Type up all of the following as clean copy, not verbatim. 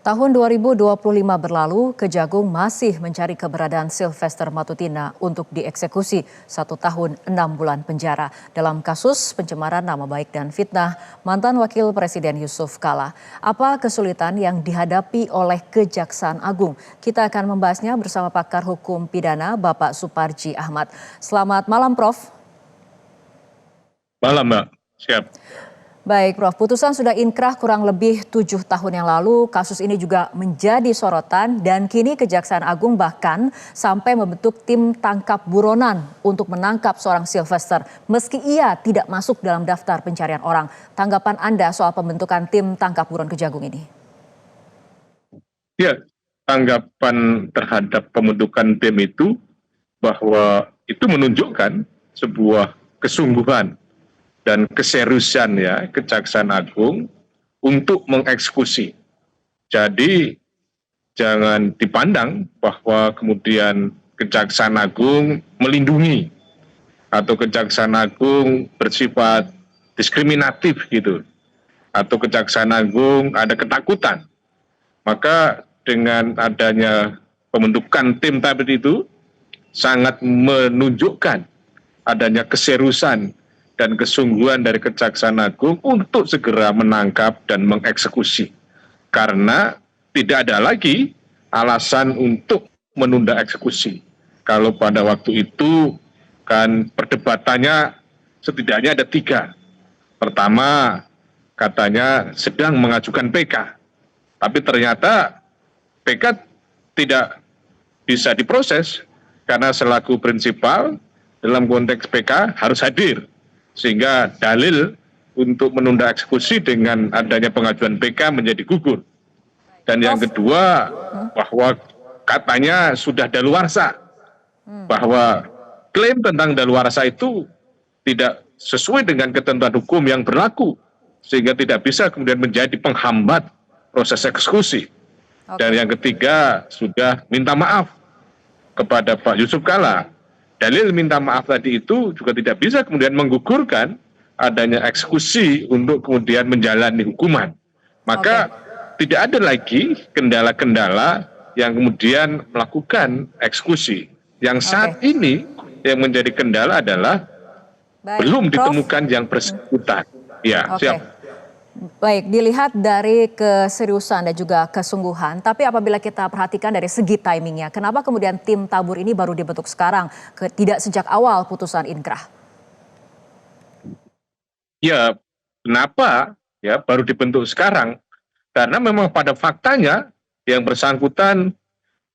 Tahun 2025 berlalu, Kejagung masih mencari keberadaan Sylvester Matutina untuk dieksekusi 1 tahun 6 bulan penjara dalam kasus pencemaran nama baik dan fitnah mantan Wakil Presiden Yusuf Kala. Apa kesulitan yang dihadapi oleh Kejaksaan Agung? Kita akan membahasnya bersama pakar hukum pidana Bapak Suparji Ahmad. Selamat malam, Prof. Malam, Mbak. Siap. Baik, Prof. Putusan sudah inkrah kurang lebih 7 tahun yang lalu. Kasus ini juga menjadi sorotan dan kini Kejaksaan Agung bahkan sampai membentuk tim tangkap buronan untuk menangkap seorang Sylvester meski ia tidak masuk dalam daftar pencarian orang. Tanggapan Anda soal pembentukan tim tangkap buron Kejagung ini? Ya, tanggapan terhadap pembentukan tim itu bahwa itu menunjukkan sebuah kesungguhan dan keseriusan ya Kejaksaan Agung untuk mengeksekusi. Jadi jangan dipandang bahwa kemudian Kejaksaan Agung melindungi atau Kejaksaan Agung bersifat diskriminatif gitu, atau Kejaksaan Agung ada ketakutan. Maka dengan adanya pembentukan tim tadi itu sangat menunjukkan adanya keseriusan dan kesungguhan dari Kejaksaan Agung untuk segera menangkap dan mengeksekusi. Karena tidak ada lagi alasan untuk menunda eksekusi. Kalau pada waktu itu kan perdebatannya setidaknya ada 3. Pertama, katanya sedang mengajukan PK. Tapi ternyata PK tidak bisa diproses karena selaku prinsipal dalam konteks PK harus hadir. Sehingga dalil untuk menunda eksekusi dengan adanya pengajuan PK menjadi gugur. Dan yang kedua, bahwa katanya sudah daluarsa. Bahwa klaim tentang daluarsa itu tidak sesuai dengan ketentuan hukum yang berlaku. Sehingga tidak bisa kemudian menjadi penghambat proses eksekusi. Dan yang ketiga, sudah minta maaf kepada Pak Yusuf Kala. Dalil minta maaf tadi itu juga tidak bisa kemudian menggugurkan adanya eksekusi untuk kemudian menjalani hukuman. Maka tidak ada lagi kendala-kendala yang kemudian melakukan eksekusi. Yang saat ini yang menjadi kendala adalah belum ditemukan yang bersangkutan. Ya, siap. Baik, dilihat dari keseriusan dan juga kesungguhan, tapi apabila kita perhatikan dari segi timingnya, kenapa kemudian tim tabur ini baru dibentuk sekarang, tidak sejak awal putusan inkrah? Ya, kenapa ya baru dibentuk sekarang? Karena memang pada faktanya yang bersangkutan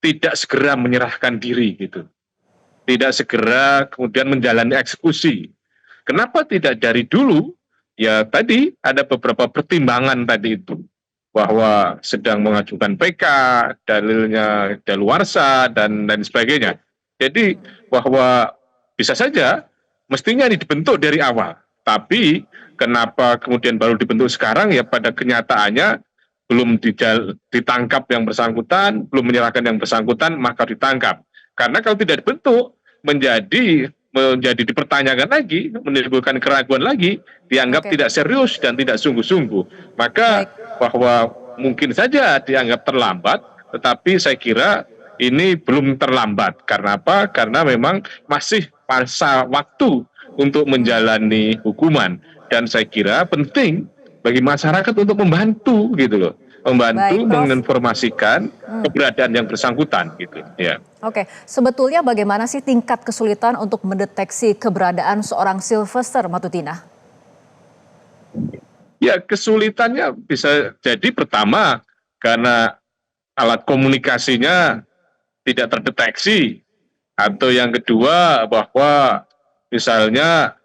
tidak segera menyerahkan diri gitu. Tidak segera kemudian menjalani eksekusi. Kenapa tidak dari dulu? Ya tadi ada beberapa pertimbangan tadi itu, bahwa sedang mengajukan PK, dalilnya daluarsa dan lain sebagainya. Jadi bahwa bisa saja mestinya ini dibentuk dari awal. Tapi kenapa kemudian baru dibentuk sekarang? Ya pada kenyataannya belum ditangkap yang bersangkutan, belum menyerahkan yang bersangkutan, maka ditangkap. Karena kalau tidak dibentuk menjadi dipertanyakan lagi, menimbulkan keraguan lagi, dianggap tidak serius dan tidak sungguh-sungguh. Maka bahwa mungkin saja dianggap terlambat, tetapi saya kira ini belum terlambat. Karena apa? Karena memang masih masa waktu untuk menjalani hukuman. Dan saya kira penting bagi masyarakat untuk membantu gitu loh. Membantu menginformasikan keberadaan yang bersangkutan gitu ya. Oke, sebetulnya bagaimana sih tingkat kesulitan untuk mendeteksi keberadaan seorang Sylvester Matutina? Ya, kesulitannya bisa jadi pertama karena alat komunikasinya tidak terdeteksi, atau yang kedua bahwa misalnya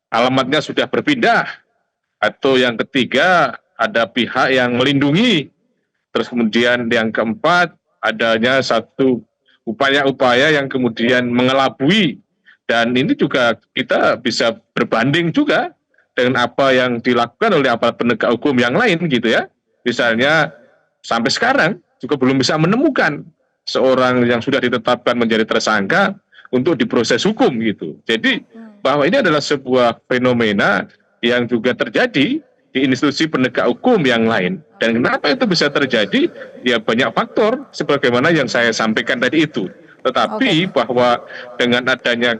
alamatnya sudah berpindah, atau yang ketiga ada pihak yang melindungi. Terus kemudian yang keempat adanya satu upaya-upaya yang kemudian mengelabui. Dan ini juga kita bisa berbanding juga dengan apa yang dilakukan oleh aparat penegak hukum yang lain gitu ya. Misalnya sampai sekarang juga belum bisa menemukan seorang yang sudah ditetapkan menjadi tersangka untuk diproses hukum gitu. Jadi bahwa ini adalah sebuah fenomena yang juga terjadi di institusi penegak hukum yang lain. Dan kenapa itu bisa terjadi? Ya banyak faktor sebagaimana yang saya sampaikan tadi itu. Tetapi bahwa dengan adanya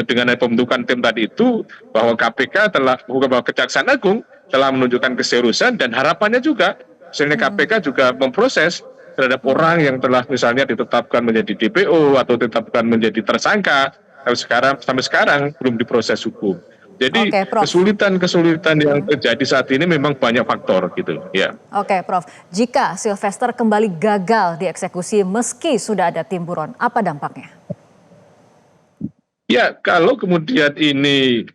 dengan pembentukan tim tadi itu, bahwa KPK telah, bahwa Kejaksaan Agung telah menunjukkan keseriusan, dan harapannya juga misalnya KPK juga memproses terhadap orang yang telah misalnya ditetapkan menjadi DPO atau ditetapkan menjadi tersangka, sampai sekarang belum diproses hukum. Jadi Oke, Prof. kesulitan yang terjadi saat ini memang banyak faktor gitu ya. Oke, Prof. Jika Sylvester kembali gagal dieksekusi meski sudah ada tim buron, apa dampaknya? Ya, kalau kemudian ini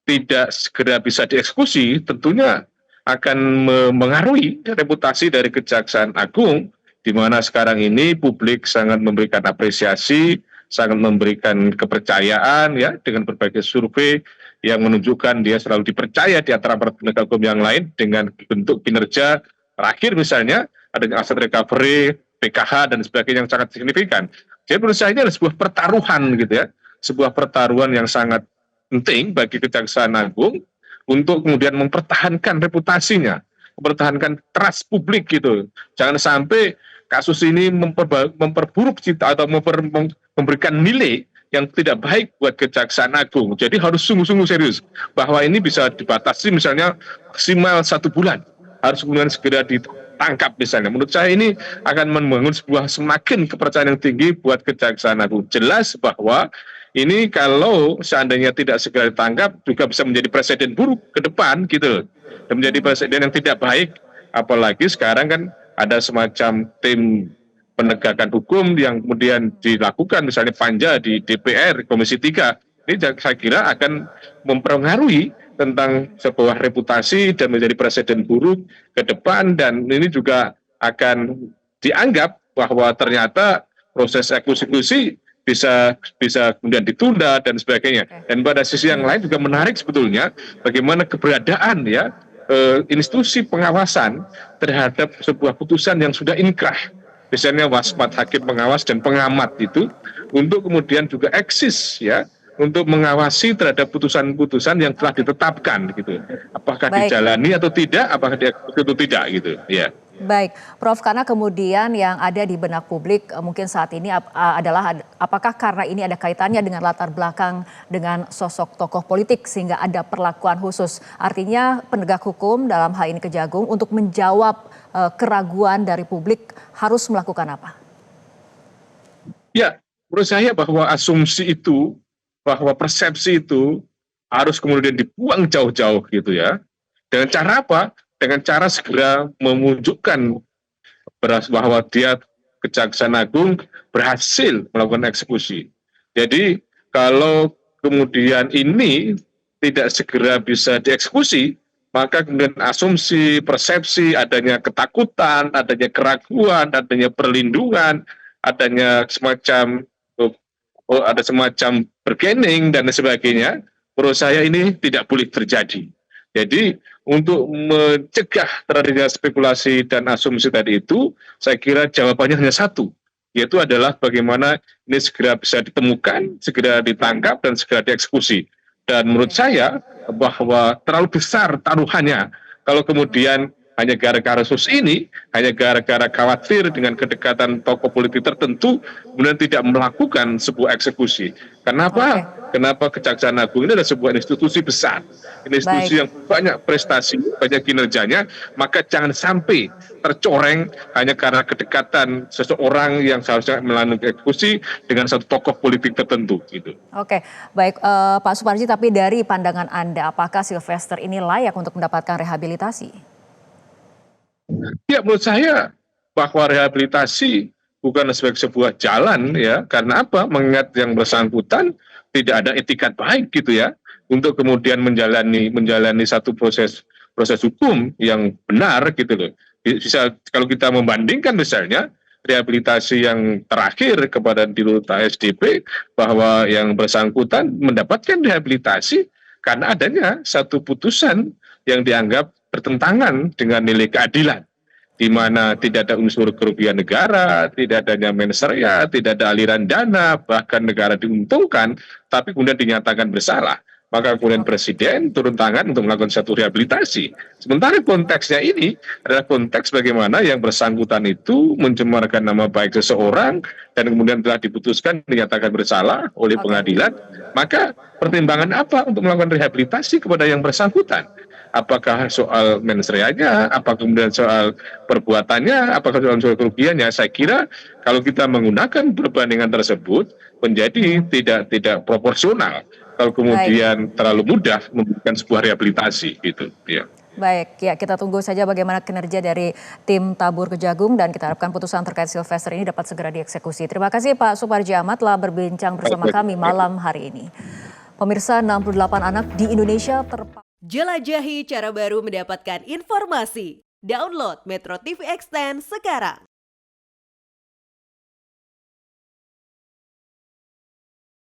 tidak segera bisa dieksekusi, tentunya akan mengaruhi reputasi dari Kejaksaan Agung, di mana sekarang ini publik sangat memberikan apresiasi, sangat memberikan kepercayaan ya dengan berbagai survei yang menunjukkan dia selalu dipercaya di antara penegak hukum yang lain dengan bentuk kinerja terakhir misalnya adanya aset recovery, PKH dan sebagainya yang sangat signifikan. Jadi menurut saya ini adalah sebuah pertaruhan gitu ya, sebuah pertaruhan yang sangat penting bagi Kejaksaan Agung untuk kemudian mempertahankan reputasinya, mempertahankan trust publik gitu. Jangan sampai kasus ini memperburuk cita atau memberikan nilai yang tidak baik buat Kejaksaan Agung. Jadi harus sungguh-sungguh serius bahwa ini bisa dibatasi misalnya maksimal 1 bulan. Harus kemudian segera ditangkap misalnya. Menurut saya ini akan membangun sebuah semakin kepercayaan yang tinggi buat Kejaksaan Agung. Jelas bahwa ini kalau seandainya tidak segera ditangkap juga bisa menjadi presiden buruk ke depan gitu. Dan menjadi presiden yang tidak baik. Apalagi sekarang kan ada semacam tim penegakan hukum yang kemudian dilakukan misalnya panja di DPR Komisi 3. Ini saya kira akan mempengaruhi tentang sebuah reputasi dan menjadi presiden buruk ke depan, dan ini juga akan dianggap bahwa ternyata proses eksekusi bisa kemudian ditunda dan sebagainya. Dan pada sisi yang lain juga menarik sebetulnya bagaimana keberadaan ya institusi pengawasan terhadap sebuah putusan yang sudah inkrah. Misalnya wasmat hakim pengawas dan pengamat itu untuk kemudian juga eksis ya untuk mengawasi terhadap putusan-putusan yang telah ditetapkan gitu. Apakah dijalani atau tidak, apakah dieksekusi atau tidak gitu ya. Baik, Prof, karena kemudian yang ada di benak publik mungkin saat ini adalah apakah karena ini ada kaitannya dengan latar belakang dengan sosok tokoh politik sehingga ada perlakuan khusus. Artinya penegak hukum dalam hal ini Kejagung untuk menjawab keraguan dari publik harus melakukan apa? Ya, menurut saya bahwa asumsi itu, bahwa persepsi itu harus kemudian dibuang jauh-jauh gitu ya. Dengan cara apa? Dengan cara segera menunjukkan bahwa dia Kejaksaan Agung berhasil melakukan eksekusi. Jadi kalau kemudian ini tidak segera bisa dieksekusi, maka kemudian asumsi, persepsi, adanya ketakutan, adanya keraguan, adanya perlindungan, adanya semacam ada semacam bargaining dan sebagainya, menurut saya ini tidak boleh terjadi. Jadi untuk mencegah terjadinya spekulasi dan asumsi tadi itu, saya kira jawabannya hanya satu, yaitu adalah bagaimana ini segera bisa ditemukan, segera ditangkap, dan segera dieksekusi. Dan menurut saya bahwa terlalu besar taruhannya kalau kemudian hanya gara-gara kasus ini, hanya gara-gara khawatir dengan kedekatan tokoh politik tertentu, kemudian tidak melakukan sebuah eksekusi. Kenapa? Kenapa Kejaksaan Agung ini adalah sebuah institusi besar, institusi yang banyak prestasi, banyak kinerjanya, maka jangan sampai tercoreng hanya karena kedekatan seseorang yang seharusnya melakukan eksekusi dengan satu tokoh politik tertentu. Gitu. Oke, baik Pak Suparji, tapi dari pandangan Anda, apakah Sylvester ini layak untuk mendapatkan rehabilitasi? Ya, menurut saya bahwa rehabilitasi bukan sebagai sebuah jalan ya, karena apa? Mengingat yang bersangkutan tidak ada etikat baik gitu ya, untuk kemudian menjalani satu proses hukum yang benar gitu loh. Bisa kalau kita membandingkan misalnya rehabilitasi yang terakhir kepada Dirut ASDP, bahwa yang bersangkutan mendapatkan rehabilitasi karena adanya satu putusan yang dianggap bertentangan dengan nilai keadilan, di mana tidak ada unsur kerugian negara, tidak adanya mens rea, tidak ada aliran dana, bahkan negara diuntungkan, tapi kemudian dinyatakan bersalah. maka kemudian Presiden turun tangan untuk melakukan satu rehabilitasi. Sementara konteksnya ini adalah konteks bagaimana yang bersangkutan itu mencemarkan nama baik seseorang dan kemudian telah diputuskan dinyatakan bersalah oleh pengadilan, maka pertimbangan apa untuk melakukan rehabilitasi kepada yang bersangkutan? Apakah soal mens reanya, apakah kemudian soal perbuatannya, apakah soal kerugiannya? Saya kira kalau kita menggunakan perbandingan tersebut menjadi tidak proporsional. Kalau kemudian terlalu mudah memberikan sebuah rehabilitasi gitu, ya. Baik, ya kita tunggu saja bagaimana kinerja dari tim Tabur Kejagung dan kita harapkan putusan terkait Sylvester ini dapat segera dieksekusi. Terima kasih Pak Suparji Ahmad telah berbincang bersama kami malam hari ini. Pemirsa, 68 anak di Indonesia Jelajahi cara baru mendapatkan informasi. Download Metro TV Extend sekarang.